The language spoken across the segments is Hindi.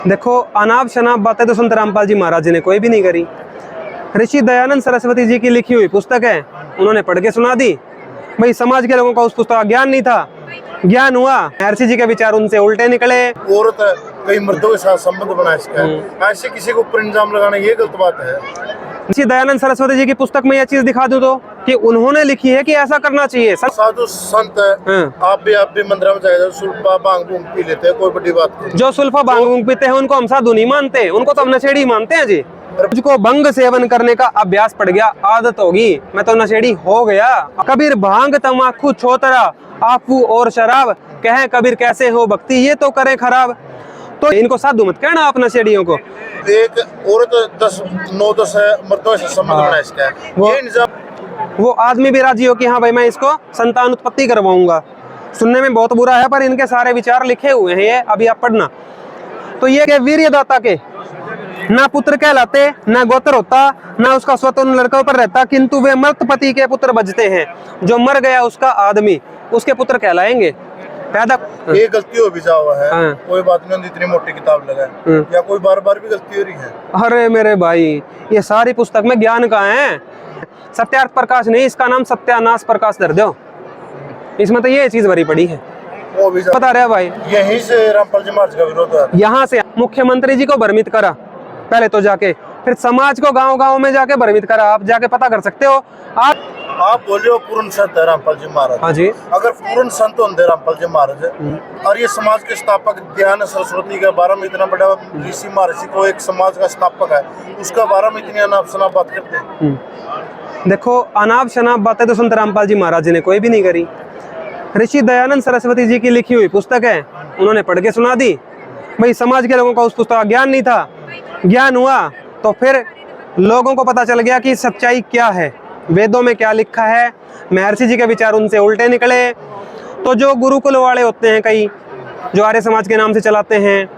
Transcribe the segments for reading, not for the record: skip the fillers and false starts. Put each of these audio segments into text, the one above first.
देखो, अनाप शनाप बातें तो संत रामपाल जी महाराज जी ने कोई भी नहीं करी। ऋषि दयानंद सरस्वती जी की लिखी हुई पुस्तक है, उन्होंने पढ़ के सुना दी। भाई समाज के लोगों का उस पुस्तक का ज्ञान नहीं था, ज्ञान हुआ। महर्षि जी के विचार उनसे उल्टे निकले। औरत कई मर्दों के साथ संबंध बना इसका ऐसे किसी के ऊपर इल्जाम लगाना ये गलत बात है। ऋषि दयानंद सरस्वती जी की पुस्तक में यह चीज दिखा दूं तो कि उन्होंने लिखी है कि ऐसा करना चाहिए। साधु संत आप भी मंदिर में जाए सुल्फा भांग भूंग पी लेते हैं, कोई बड़ी बात नहीं। जो सुल्फा भांग भूंग पीते हैं उनको हम साधु नहीं मानते, उनको तो हम नशेड़ी मानते हैं जी। मुझको भंग सेवन करने का अभ्यास पड़ गया, आदत होगी, मैं तो नशेड़ी हो गया। कबीर भांग तमाकू छोतरा आपू और शराब, कहे कबीर कैसे हो भक्ति ये तो करे खराब। तो इनको साधु मत कहना आप नशेड़ियों को। एक औरत 9-10 मर्दों से संबंध बना इसका है। वो आदमी भी राजी हो कि हाँ भाई मैं इसको संतान उत्पत्ति करवाऊंगा। सुनने में बहुत बुरा है पर इनके सारे विचार लिखे हुए हैं, ये अभी आप पढ़ना। तो ये वीर्यदाता के ना पुत्र कहलाते, ना गोत्र होता, ना उसका स्वतः उन लड़कों पर रहता, किंतु वे मृत पति के पुत्र बजते हैं। जो मर गया उसका आदमी उसके पुत्र कहलाएंगे। पैदा ये गलती हो भी जाओ है, कोई बात नहीं, इतनी मोटी किताब लगाए या कोई बार बार भी गलती हो रही है। अरे मेरे भाई, ये सारी पुस्तक में ज्ञान कहाँ है? सत्यार्थ प्रकाश नहीं, इसका नाम सत्यानाश प्रकाश धर दो। इसमें तो ये चीज भरी पड़ी है, वो भी बता रहे भाई। यहीं से रामपाल जी महाराज का विरोध है। यहाँ से मुख्यमंत्री जी को भ्रमित करा पहले तो जाके, फिर समाज को गांव गांव में जाके भ्रमित करा। आप जाके पता कर सकते हो। आप बोले हो पूर्ण संत है रामपाल जी महाराज। हाँ जी, अगर पूर्ण संत होंगे रामपाल जी महाराज और ये समाज के स्थापक दयानंद सरस्वती के बारे में इतना बड़ा ऋषि महर्षि को एक समाज का स्थापक है, उसका बारे में इतनी अनाप शनाप बात करते हैं। देखो, अनाप शनाप बातें तो संत रामपाल जी महाराज जी ने कोई भी नहीं करी। ऋषि दयानंद सरस्वती जी की लिखी हुई पुस्तक है, उन्होंने पढ़ के सुना दी। भाई समाज के लोगों का उस पुस्तक का ज्ञान नहीं था, ज्ञान हुआ तो फिर लोगों को पता चल गया कि सच्चाई क्या है, वेदों में क्या लिखा है। महर्षि जी के विचार उनसे उल्टे निकले। तो जो गुरुकुल वाले होते हैं, कई जो आर्य समाज के नाम से चलाते हैं,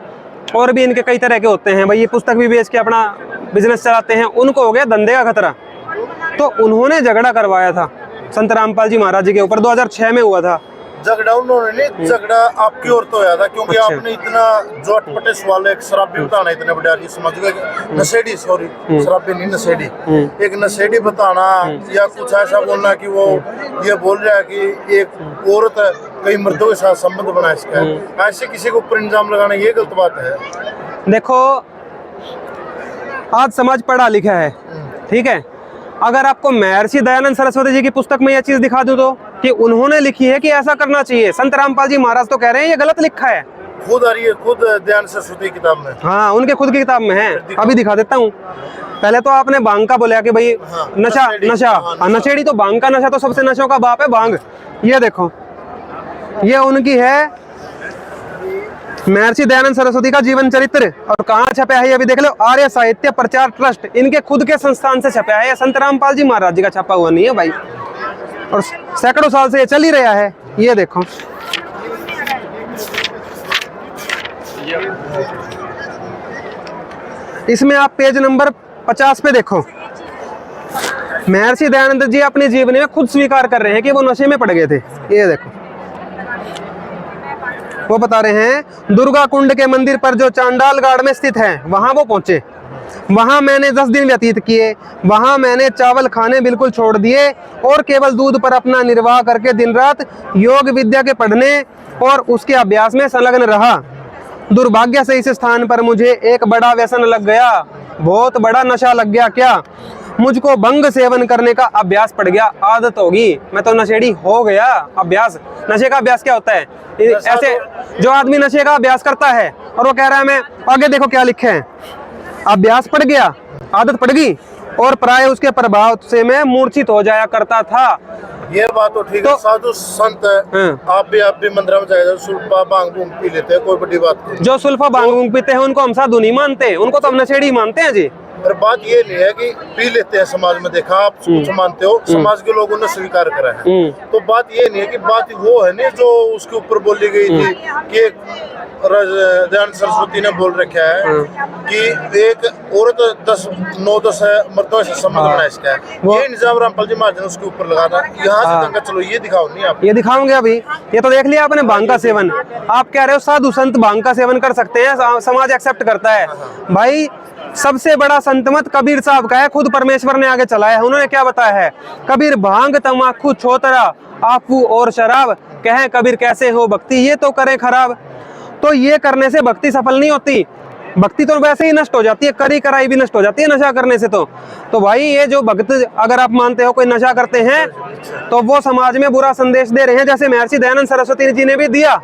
और भी इनके कई तरह के होते हैं, भाई ये पुस्तक भी बेच के अपना बिजनेस चलाते हैं, उनको हो गया धंधे का खतरा। तो उन्होंने झगड़ा करवाया था संत रामपाल जी महाराज जी के ऊपर, 2006 में हुआ था झगड़ा। उन्होंने नहीं, झगड़ा आपकी ओर तो होया था क्योंकि अच्छा। आपने इतना जो अटपटे सवाल एक शराबी बताना इतने बड़े समझ गए, नशेड़ी, सॉरी शराबी नहीं नशेड़ी, एक नशेड़ी बताना या कुछ ऐसा बोलना कि वो ये बोल रहा है कि एक औरत कई मर्दों के साथ संबंध बना इसका है, ऐसे किसी के ऊपर इल्जाम लगाना ये गलत बात है। देखो, आज समाज पढ़ा लिखा है, ठीक है। अगर आपको महर्षि दयानंद सरस्वती जी की पुस्तक में यह चीज दिखा दूं तो कि उन्होंने लिखी है कि ऐसा करना चाहिए, संत रामपाल जी महाराज तो कह रहे हैं ये गलत लिखा है। खुद आ रही है, खुद दयानंद सरस्वती की किताब में। हाँ, उनके खुद की किताब में है, अभी दिखा देता हूँ। पहले तो आपने भांग का बोला कि भाई नशा नशा, नशेड़ी तो भांग का नशा तो सबसे नशों का बाप है भांग। ये देखो, ये उनकी है महर्षि दयानंद सरस्वती का जीवन चरित्र। और कहाँ छपा है ये भी देख लो, आर्य साहित्य प्रचार ट्रस्ट, इनके खुद के संस्थान से छपा है, संत रामपाल जी महाराज जी का छपा हुआ नहीं है भाई। और सैकड़ों साल से ये चल ही रहा है। ये देखो, इसमें आप पेज नंबर 50 पे देखो, महर्षि दयानंद जी अपने जीवन में खुद स्वीकार कर रहे हैं कि वो नशे में पड़ गए थे। ये देखो, वो बता रहे हैं, दुर्गा कुंड के मंदिर पर जो चांडालगढ़ में स्थित है वहां वो पहुंचे। वहां मैंने 10 दिन व्यतीत किए। वहां मैंने चावल खाने बिल्कुल छोड़ दिए और केवल दूध पर अपना निर्वाह करके दिन रात योग विद्या के पढ़ने और उसके अभ्यास में संलग्न रहा। दुर्भाग्य से इस स्थान पर मुझे एक बड़ा व्यसन लग गया, बहुत बड़ा नशा लग गया। क्या? मुझको भंग सेवन करने का अभ्यास पड़ गया, आदत होगी, मैं तो नशेड़ी हो गया। अभ्यास, नशे का अभ्यास क्या होता है? ऐसे जो आदमी नशे का अभ्यास करता है और वो कह रहा है मैं, आगे देखो क्या लिखे हैं, अभ्यास पड़ गया, आदत पड़ गई और प्राय उसके प्रभाव से मैं मूर्छित हो जाया करता था। ये बात तो ठीक है, साधु संत है, आप भी मंदिर में जाए सुल्फा भांग भूंग पी लेते हैं, कोई बड़ी बात नहीं। जो सुल्फा भांग भूंग पीते हैं उनको हम साधु नहीं मानते, उनको तो हम नशेड़ी मानते हैं जी। पर बात ये नहीं है कि पी लेते हैं समाज में, देखा आप कुछ मानते हो, समाज के लोगों ने स्वीकार करा है। तो बात ये नहीं है कि बात वो है नहीं जो उसके ऊपर बोली गई थी कि दयानंद सरस्वती ने बोल रखा है कि एक औरत 9-10 मर्दों से संबंध बना इसका है। ये निजाम रामपाल जी महाराज ने उसके ऊपर लगाना, यहाँ से दंगा चलो ये दिखाओ नहीं आप, ये दिखाओगे अभी। ये तो देख लिया आपने भांग का सेवन, आप कह रहे हो साधु संत भांग का सेवन कर सकते हैं, समाज एक्सेप्ट करता है। भाई सबसे बड़ा संत मत कबीर साहब का है, खुद परमेश्वर ने आगे चलाया है। उन्होंने क्या बताया है? कबीर भांग तंबाकू छोतरा आपू और शराब, कहें कबीर कैसे हो भक्ति ये तो करे खराब। तो ये करने से भक्ति सफल नहीं होती, भक्ति तो वैसे ही नष्ट हो जाती है, करी कराई भी नष्ट हो जाती है नशा करने से। तो भाई ये जो भक्त, अगर आप मानते हो कोई नशा करते हैं तो वो समाज में बुरा संदेश दे रहे हैं, जैसे महर्षि दयानंद सरस्वती जी ने भी दिया।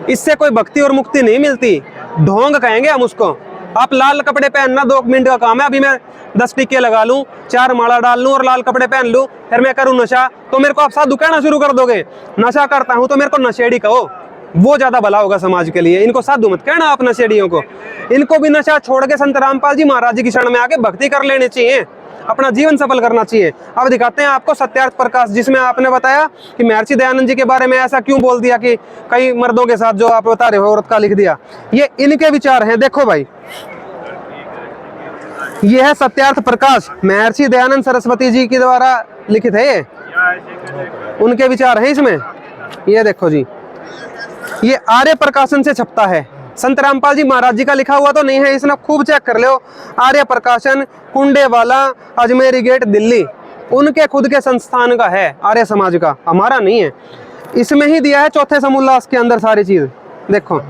इससे कोई भक्ति और मुक्ति नहीं मिलती, ढोंग कहेंगे हम उसको। आप लाल कपड़े पहनना 2 मिनट का काम है, अभी मैं 10 टीके लगा लूं, 4 माला डाल लूं और लाल कपड़े पहन लूं, फिर मैं करूं नशा, तो मेरे को आप साधु कहना शुरू कर दोगे। नशा करता हूं तो मेरे को नशेड़ी कहो, वो ज्यादा भला होगा समाज के लिए। इनको साधु मत कहना आप नशेड़ियों को। इनको भी नशा छोड़ के संत रामपाल जी महाराज जी की शरण में आके भक्ति कर लेनी चाहिए, अपना जीवन सफल करना चाहिए। अब दिखाते हैं आपको सत्यार्थ प्रकाश, जिसमें आपने बताया कि महर्षि दयानंद जी के बारे में ऐसा क्यों बोल दिया कि कई मर्दों के साथ, जो आप बता रहे हो औरत का लिख दिया। ये इनके विचार हैं, देखो भाई, ये है सत्यार्थ प्रकाश, महर्षि दयानंद सरस्वती जी के द्वारा लिखित है ये, उनके विचार हैं इसमें। ये देखो जी, ये आर्य प्रकाशन से छपता है, संत रामपाल जी महाराज जी का लिखा हुआ तो नहीं है, इसने खूब चेक कर लो। आर्य प्रकाशन, कुंडे वाला, अजमेरी गेट, दिल्ली, उनके खुद के संस्थान का है, आर्य समाज का, हमारा नहीं है। इसमें ही दिया है चौथे समोल्लास के अंदर सारी चीज, देखो।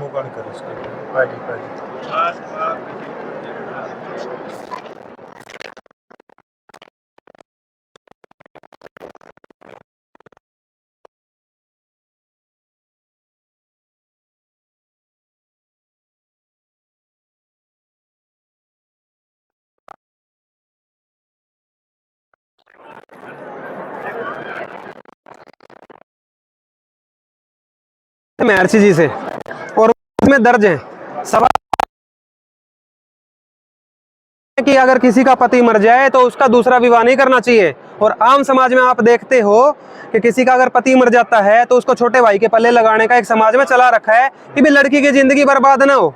महर्षि जी से, और उसमें दर्ज है सवाल कि अगर किसी का पति मर जाए तो उसका दूसरा विवाह नहीं करना चाहिए। और आम समाज में आप देखते हो कि किसी का अगर पति मर जाता है तो उसको छोटे भाई के पल्ले लगाने का एक समाज में चला रखा है कि भी लड़की की जिंदगी बर्बाद ना हो।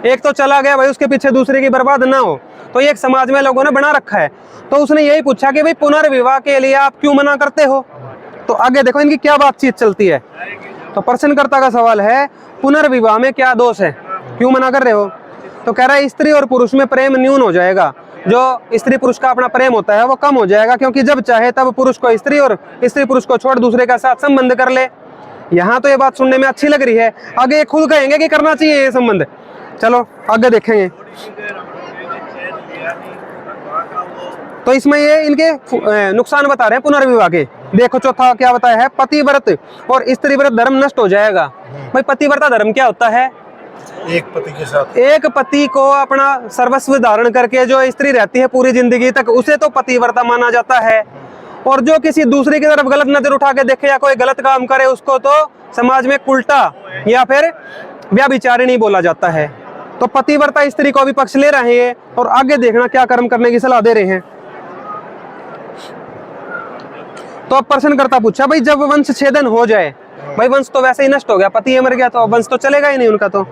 एक तो चला गया भाई, उसके पीछे दूसरे की बर्बाद ना हो, तो ये एक समाज में लोगों ने बना रखा है। तो उसने यही पूछा कि भाई पुनर्विवाह के लिए आप क्यों मना करते हो। तो आगे देखो इनकी क्या बातचीत चलती है। तो प्रश्नकर्ता का सवाल है, पुनर्विवाह में क्या दोष है, क्यों मना कर रहे हो। तो कह रहा है स्त्री और पुरुष में प्रेम न्यून हो जाएगा, जो स्त्री पुरुष का अपना प्रेम होता है वो कम हो जाएगा, क्योंकि जब चाहे तब पुरुष को स्त्री और स्त्री पुरुष को छोड़ दूसरे का साथ संबंध कर ले। यहाँ तो ये बात सुनने में अच्छी लग रही है, आगे ये खुद कहेंगे कि करना चाहिए ये संबंध। चलो आगे देखेंगे। तो इसमें ये इनके नुकसान बता रहे हैं पुनर्विवाह के। देखो चौथा क्या बताया है, पतिव्रत और स्त्री व्रत धर्म नष्ट हो जाएगा। भाई पतिव्रता धर्म क्या होता है? एक पति के साथ, एक पति को अपना सर्वस्व धारण करके जो स्त्री रहती है पूरी जिंदगी तक, उसे तो पतिव्रता माना जाता है। और जो किसी दूसरे की तरफ गलत नजर उठा के देखे या कोई गलत काम करे, उसको तो समाज में उल्टा या फिर व्यभिचारिणी बोला जाता है। तो पतिव्रता स्त्री को भी पक्ष ले रहे हैं, और आगे देखना क्या कर्म करने की सलाह दे रहे हैं। तो अब प्रश्नकर्ता पूछा, भाई जब वंश छेदन हो जाए, भाई वंश तो वैसे ही नष्ट हो गया, पति मर गया तो वंश तो चलेगा ही नहीं उनका, तो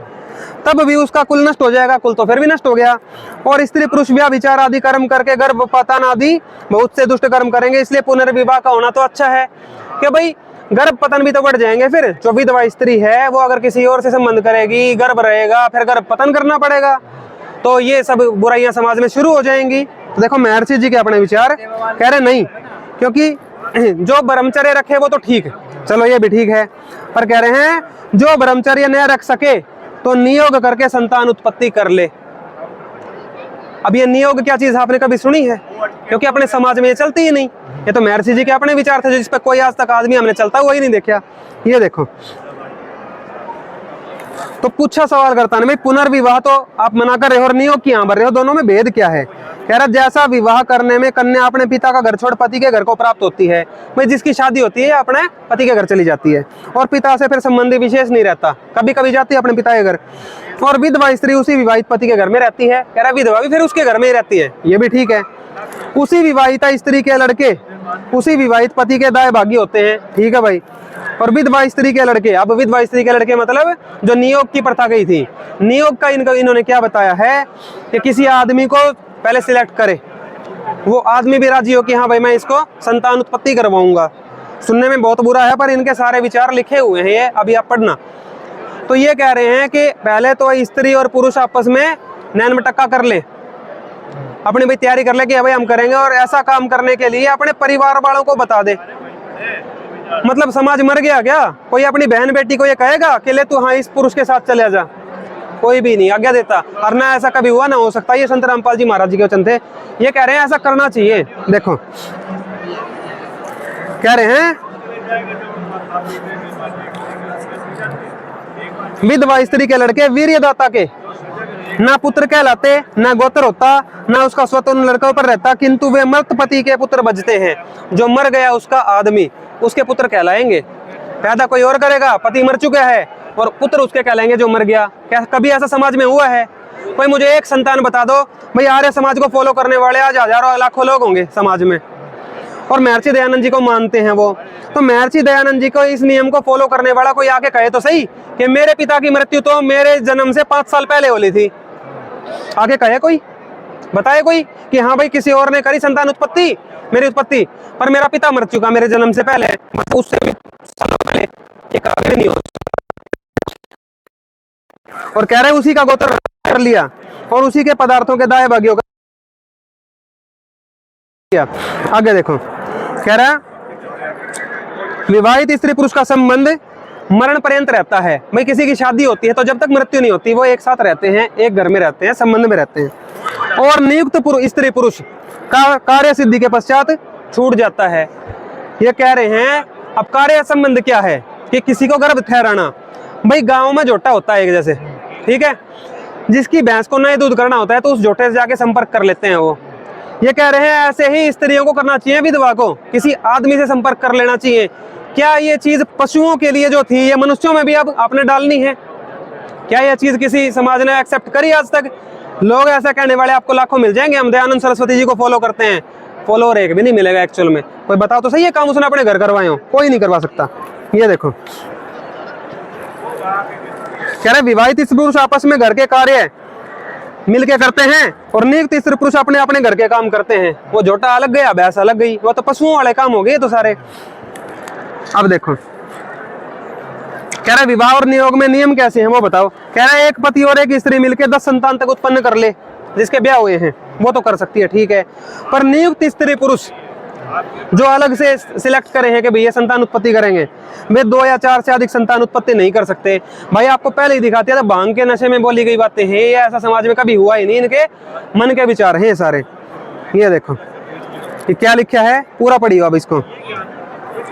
तब भी उसका कुल नष्ट हो जाएगा, कुल तो फिर भी नष्ट हो गया। और स्त्री पुरुष व्यभिचार आदि कर्म करके गर्भपतन आदि बहुत से दुष्ट कर्म करेंगे, इसलिए पुनर्विवाह का होना तो अच्छा है। कि भाई गर्भपतन भी तो बढ़ जाएंगे, फिर जो विधवा स्त्री है वो अगर किसी और से संबंध करेगी, गर्भ रहेगा, फिर गर्भपतन करना पड़ेगा, तो ये सब बुराइयां समाज में शुरू हो जाएंगी। तो देखो महर्षि जी के अपने विचार, कह रहे नहीं, क्योंकि जो ब्रह्मचर्य रखे वो तो ठीक, चलो ये भी ठीक है, पर कह रहे हैं जो ब्रह्मचर्य न रख सके तो नियोग करके संतान उत्पत्ति कर ले। अब ये नियोग क्या चीज आपने कभी सुनी है? क्योंकि अपने समाज में ये चलती ही नहीं। ये तो महर्षि जी के अपने विचार थे, जिस पर कोई आज तक आदमी हमने चलता हुआ ही नहीं देखा। ये देखो तो पूछा सवाल करता है भाई पुनर्विवाह तो आप मना कर रहे हो और नियोग की यहाँ भर रहे हो, दोनों में भेद क्या है? कह रहा जैसा विवाह करने में कन्या अपने पिता का घर छोड़ पति के घर को प्राप्त होती है, भाई जिसकी शादी होती है अपने पति के घर चली जाती है और पिता से फिर संबंधी विशेष नहीं रहता, कभी कभी जाती है अपने पिता के घर। और विधवा स्त्री उसी विवाहित पति के घर में रहती है, कह रहा विधवा भी फिर उसके घर में ही रहती है, ये भी ठीक है। उसी विवाहिता स्त्री के लड़के उसी विवाहित पति के दाएं भागी होते हैं, ठीक है भाई। और विधवा स्त्री के लड़के, अब विधवा स्त्री के लड़के मतलब जो नियोग की प्रथा गई थी, नियोग का इन्होंने क्या बताया है कि किसी आदमी को पहले सिलेक्ट करे, वो आदमी भी राजी हो कि हाँ भाई मैं इसको संतान उत्पत्ति करवाऊंगा। सुनने में बहुत बुरा है पर इनके सारे विचार लिखे हुए हैं, ये अभी आप पढ़ना। तो ये कह रहे हैं कि पहले तो स्त्री और पुरुष आपस में नैन मटक्का कर ले, अपनी भाई तैयारी कर ले कि भाई हम करेंगे, और ऐसा काम करने के लिए अपने परिवार वालों को बता दे। मतलब समाज मर गया क्या? कोई अपनी बहन बेटी को ये कहेगा कि ले तू हाँ इस पुरुष के साथ चले जा? कोई भी नहीं आज्ञा देता, और ना ऐसा कभी हुआ ना हो सकता। ये संत रामपाल जी महाराज जी के वचन थे, ये कह रहे हैं ऐसा करना चाहिए। देखो कह रहे हैं विधवा स्त्री के लड़के वीर्यदाता के ना पुत्र कहलाते, ना गोत्र होता, ना उसका स्वतः उन लड़कों पर रहता, किंतु वे मृत पति के पुत्र बजते हैं। जो मर गया उसका आदमी उसके पुत्र कहलाएंगे। पैदा कोई और करेगा, पति मर चुका है और पुत्र उसके कहलाएंगे जो मर गया। क्या कभी ऐसा समाज में हुआ है? भाई मुझे एक संतान बता दो। भाई आर्य समाज को फॉलो करने वाले आज हजारों लाखों लोग होंगे समाज में, और महर्षि दयानंद जी को मानते हैं वो। तो महर्षि दयानंद जी को इस नियम को फॉलो करने वाला कोई आके कहे तो सही कि मेरे पिता की मृत्यु तो मेरे जन्म से 5 साल पहले हो ली थी, आगे कहे कोई, बताए कोई कि हाँ भाई किसी और ने करी संतान उत्पत्ति, मेरी उत्पत्ति, पर मेरा पिता मर चुका मेरे जन्म से पहले, मतलब उससे भी सालों पहले, ये कभी नहीं हो। और कह रहे उसी का गोत्र कर लिया और उसी के पदार्थों के दाएं भागियों का। आगे देखो कह रहा विवाहित स्त्री पुरुष का संबंध मरण पर्यंत रहता है। भाई किसी की शादी होती है तो जब तक मृत्यु नहीं होती वो एक साथ रहते हैं, एक घर में रहते हैं, संबंध में रहते हैं। और नियुक्त स्त्री पुरुष का कार्य सिद्धि के पश्चात छूट जाता है। ये कह रहे हैं अब कार्य संबंध क्या है कि किसी को गर्भ ठहराना। भाई गांव में जोटा होता है एक जैसे, ठीक है, जिसकी भैंस को नए दूध करना होता है तो उस जोटे से जाके संपर्क कर लेते हैं वो। ये कह रहे हैं ऐसे ही स्त्रियों को करना चाहिए, विधवा को किसी आदमी से संपर्क कर लेना चाहिए। क्या ये चीज पशुओं के लिए जो थी ये मनुष्यों में भी अब आपने डालनी है? क्या यह चीज किसी समाज ने एक्सेप्ट करी आज तक? लोग ऐसा कहने वाले आपको लाखों मिल जाएंगे, हम दयानंद सरस्वती जी को फॉलो करते हैं। फॉलोअर एक भी नहीं मिलेगा एक्चुअल में। कोई बताओ तो सही है काम उसने अपने घर करवाए हो? कोई नहीं करवा सकता। ये देखो कह रहे विवाहित स्त्री पुरुष आपस में घर के कार्य मिलके करते हैं और नियुक्त स्त्री पुरुष अपने अपने घर के काम करते हैं। वो जोटा अलग गया, भैंस अलग गई, वो तो पशुओं वाले काम हो गए तो सारे। अब देखो कह रहा विवाह और नियोग में नियम कैसे हैं वो बताओ। कह रहा है एक पति और एक स्त्री मिलके 10 संतान तक उत्पन्न कर ले, जिसके ब्याह हुए हैं वो तो कर सकती है, ठीक है। पर नियुक्त स्त्री पुरुष जो अलग से सिलेक्ट करे हैं कि भैया संतान उत्पत्ति करेंगे, वे 2 या 4 से अधिक संतान उत्पत्ति नहीं कर सकते। भाई आपको पहले ही दिखाते हैं भांग के नशे में बोली गई बातें हैं, ये ऐसा समाज में कभी हुआ ही नहीं, इनके मन के विचार हैं सारे। ये देखो ये क्या लिखा है, पूरा पढ़ियो अब इसको।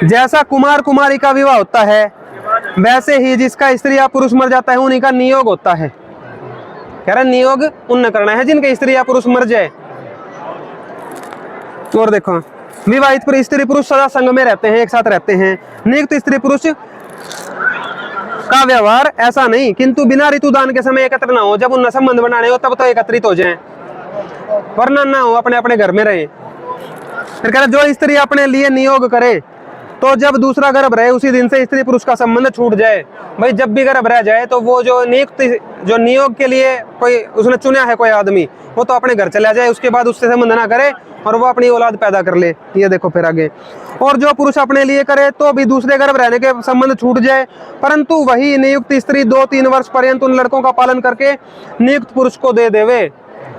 जैसा कुमार कुमारी का विवाह होता है वैसे ही जिसका स्त्री या पुरुष मर जाता है उन्हीं का नियोग होता है। कह रहा नियोग उन करना है जिनके स्त्री या पुरुष मर जाए। और देखो विवाहित स्त्री पुरुष सदा संग में रहते हैं, एक साथ रहते हैं। नियुक्त स्त्री पुरुष का व्यवहार ऐसा नहीं, किंतु बिना ऋतुदान के समय एकत्र ना हो। जब उन संबंध बनाने हो तब तो एकत्रित हो जाएं, वरना ना हो अपने अपने घर में रहे। फिर कह रहा जो स्त्री अपने लिए नियोग करे तो जब दूसरा गर्भ रहे उसी दिन से स्त्री पुरुष का संबंध छूट जाए। भाई जब भी गर्भ रह जाए तो वो जो नियोग के लिए कोई उसने चुना है कोई आदमी, वो तो अपने घर चला जाए, उसके बाद उससे संबंध ना करे और वो अपनी औलाद पैदा कर ले। ये देखो फिर आगे, और जो पुरुष अपने लिए करे तो भी दूसरे गर्भ रहने के संबंध छूट जाए, परंतु वही नियुक्त स्त्री 2-3 वर्ष पर्यंत उन लड़कों का पालन करके नियुक्त पुरुष को दे देवे।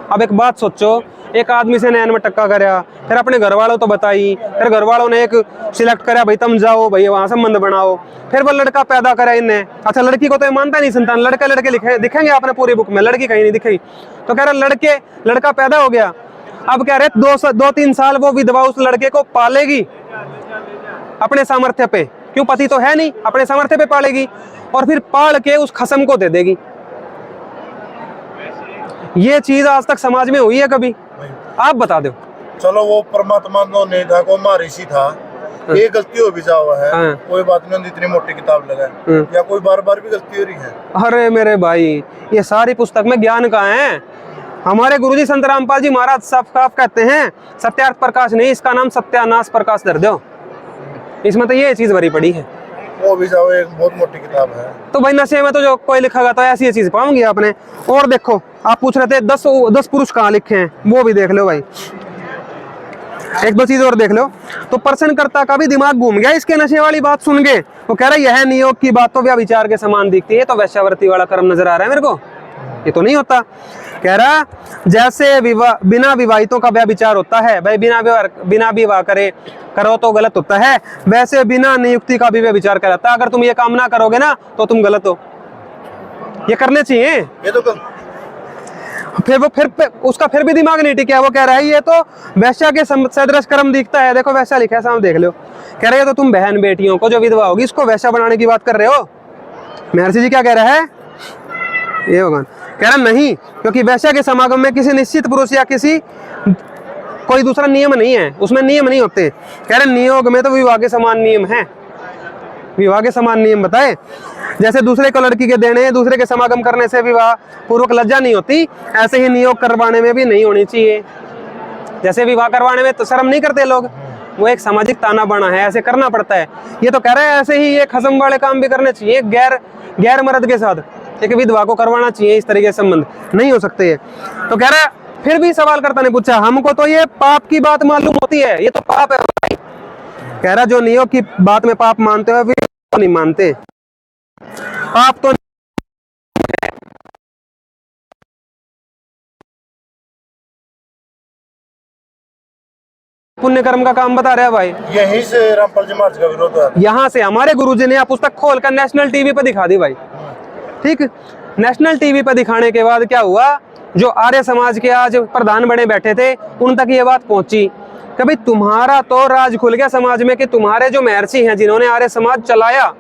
अब एक बात सोचो, एक आदमी से नैन में टक्का कराया, फिर अपने घर वालों तो बताई, फिर घर वालों ने एक सिलेक्ट कराया भाई तुम जाओ भाई वहां संबंध बनाओ, फिर वो लड़का पैदा करा इनने। अच्छा लड़की को तो ये मानता नहीं संतान, लड़के लड़के लिखे दिखेंगे आपने पूरी बुक में, लड़की कहीं नहीं दिखेगी। तो कह रहा लड़का पैदा हो गया, अब कह रहे 2-3 साल वो विधवा उस लड़के को पालेगी अपने सामर्थ्य पे, क्यों, पति तो है नहीं, अपने सामर्थ्य पे पालेगी और फिर पाल के उस खसम को दे देगी। ये चीज आज तक समाज में हुई है कभी? आप बता दो। चलो वो परमात्मा तो नहीं था, को महर्षि था, ये गलती हो भी जा हुआ है, हाँ। कोई बात नहीं, इतनी मोटी किताब लगाए या कोई बार बार भी गलती हो रही है। अरे मेरे भाई, ये सारी पुस्तक में ज्ञान कहाँ है? हमारे गुरुजी संत रामपाल जी महाराज साफ साफ कहते हैं, सत्यार्थ प्रकाश नहीं, इसका नाम सत्यानाश प्रकाश धर दो। इसमें तो ये चीज भरी पड़ी है। वो भी जाओ, एक बहुत मोटी किताब है। तो भाई नशे में तो जो कोई लिखा तो ऐसी चीज पाऊंगी आपने। और देखो, आप पूछ रहे थे 10 पुरुष कहाँ लिखे हैं, वो भी देख लो भाई। एक दो चीज और देख लो। तो प्रश्नकर्ता का भी दिमाग घूम गया इसके नशे वाली बात सुन के। वो कह रहा है यह नियोग की बात तो व्यभिचार के समान दिखती है, तो वैश्यावृत्ति वाला कर्म नजर आ रहा है मेरे को, ये तो नहीं होता। कह रहा जैसे बिना विवाहितों का व्यभिचार होता है, भाई बिना विवाह करो तो गलत होता है, वैसे बिना नियुक्ति का भी व्यभिचार कहलाता है। अगर तुम ये काम ना करोगे ना तो तुम गलत हो, ये करने चाहिए। ये तो फिर उसका फिर भी दिमाग नहीं टिका। वो कह रहा है ये तो वैश्या के सदृश कर्म दिखता है। देखो वैश्या लिखा है सामने, देख लो। कह रहे है तो तुम बहन बेटियों को जो विधवा होगी इसको वैश्या बनाने की बात कर रहे हो। महर्षि जी क्या कह रहा है? ये भगवान कह रहा नहीं, क्योंकि वैश्या के समागम में किसी निश्चित पुरुष या किसी कोई दूसरा नियम नहीं है, उसमें नियम नहीं होते। कह रहे नियोग में तो विवाह के समान नियम है, विवाह के समान नियम बताए। जैसे दूसरे को लड़की के देने, दूसरे के समागम करने से विवाह पूर्वक लज्जा नहीं होती, ऐसे ही नियोग करवाने में भी नहीं होनी चाहिए। जैसे विवाह करवाने में तो शर्म नहीं करते लोग, वो एक सामाजिक ताना बाना है, ऐसे करना पड़ता है। ये तो कह रहे हैं ऐसे ही ये खसम वाले काम भी करने चाहिए, गैर मर्द के साथ एक विधवा को करवाना चाहिए। इस तरीके से संबंध नहीं हो सकते है। तो कह रहा है, फिर भी सवालकर्ता ने पूछा हमको तो ये पाप की बात मालूम होती है, ये तो पाप है भाई। कह रहा जो नियोग की बात में पाप मानते हो फिर तो नहीं मानते, पाप तो पुण्य कर्म का काम बता रहा है भाई। यहीं से रामपाल जी महाराज का विरोध है। यहाँ से हमारे गुरुजी ने पुस्तक खोलकर नेशनल टीवी पर दिखा दी भाई। ठीक, नेशनल टीवी पर दिखाने के बाद क्या हुआ, जो आर्य समाज के आज प्रधान बने बैठे थे उन तक ये बात पहुंची। कभी तुम्हारा तो राज खुल गया समाज में कि तुम्हारे जो महर्षि हैं जिन्होंने आर्य समाज चलाया,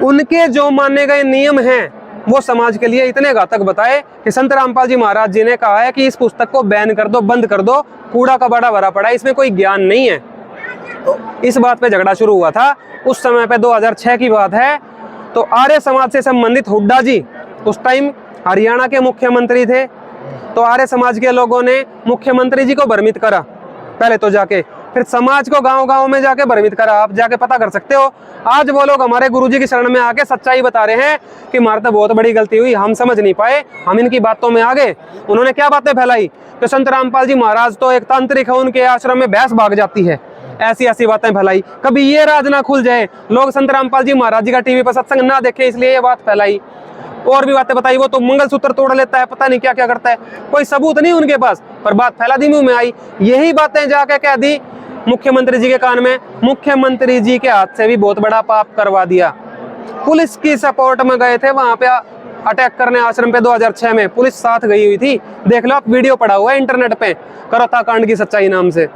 उनके जो माने गए नियम हैं वो समाज के लिए इतने घातक बताए कि संत रामपाल जी महाराज जी ने कहा है कि इस पुस्तक को बैन कर दो, बंद कर दो, कूड़ा का बड़ा भरा पड़ा है, इसमें कोई ज्ञान नहीं है। तो इस बात पे झगड़ा शुरू हुआ था। उस समय पे 2006 की बात है। तो आर्य समाज से संबंधित हुड्डा जी उस टाइम हरियाणा के मुख्यमंत्री थे। तो आर्य समाज के लोगों ने मुख्यमंत्री जी को भ्रमित करा पहले तो जाके, फिर समाज को गांव-गांव में जाके भ्रमित करा। आप जाके पता कर सकते हो। आज वो लोग हमारे गुरुजी की शरण में आके सच्चाई बता रहे हैं कि हमारे तो बहुत बड़ी गलती हुई, हम समझ नहीं पाए, हम इनकी बातों में आ गए। उन्होंने क्या बातें फैलाई कि संत रामपाल जी महाराज तो एक तांत्रिक है, उनके आश्रम में भैंस भाग जाती है, ऐसी ऐसी बातें फैलाई। कभी ये राज ना खुल जाए, लोग संत रामपाल जी महाराज जी का टीवी पर सत्संग ना देखे, इसलिए ये बात फैलाई। और भी बातें बताई, वो तो मंगलसूत्र तोड़ लेता है, पता नहीं क्या क्या करता है, कोई सबूत नहीं उनके पास, पर बात फैला दी, मुंह में आई। यही बातें जाके कह दी मुख्यमंत्री जी के कान में। मुख्यमंत्री जी के हाथ से भी बहुत बड़ा पाप करवा दिया। पुलिस की सपोर्ट में गए थे वहां पे अटैक करने आश्रम पे 2006 में, पुलिस साथ गई हुई थी। देख लो आप, वीडियो पड़ा हुआ है इंटरनेट पे, करौता कांड की सच्चाई नाम से।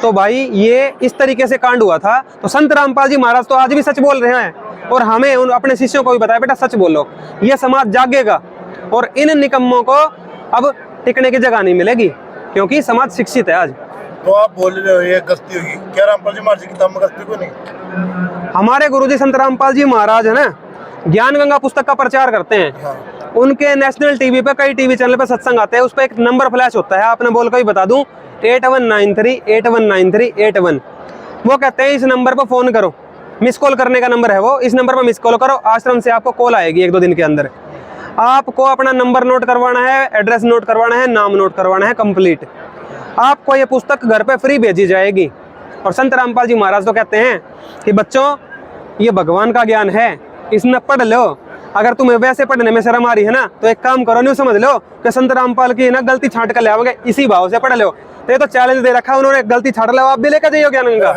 तो भाई ये इस तरीके से कांड हुआ था। तो संत रामपाल जी महाराज तो आज भी सच बोल रहे हैं और हमें उन अपने शिष्यों को भी बताया, बेटा सच बोलो, ये समाज जागेगा और इन निकम्मों को अब टिकने की जगह नहीं मिलेगी, क्योंकि समाज शिक्षित है आज। तो आप बोल रहे हो ये गलती होगी, क्या रामपाल जी महाराज की किताब में गलती को नहीं? हमारे गुरुजी संत रामपाल जी महाराज है ना, ज्ञान गंगा पुस्तक का प्रचार करते हैं। हाँ। उनके नेशनल टीवी पे, कई टीवी चैनल पे सत्संग आते हैं, उस पर एक नंबर फ्लैश होता है, आपने बोल कर ही बता दूं, 8193819381। वो कहते हैं इस नंबर पर फोन करो, मिस कॉल करने का नंबर है वो, इस नंबर पर मिस कॉल करो, आश्रम से आपको कॉल आएगी 1-2 दिन के अंदर। आपको अपना नंबर नोट करवाना है, एड्रेस नोट करवाना है, नाम नोट करवाना है, कंप्लीट। आपको ये पुस्तक घर पे फ्री भेजी जाएगी। और संत रामपाल जी महाराज तो कहते हैं कि बच्चों ये भगवान का ज्ञान है, इसमें पढ़ लो। अगर तुम्हें वैसे पढ़ने में शर्म आ रही है ना, तो एक काम करो, नहीं समझ लो कि संत रामपाल की ना गलती छांट कर ले आओगे, इसी भाव से पढ़ लो। तो ये तो चैलेंज दे रखा है उन्होंने, गलती छाट लो, आप भी लेकर जाइए ज्ञान गंगा।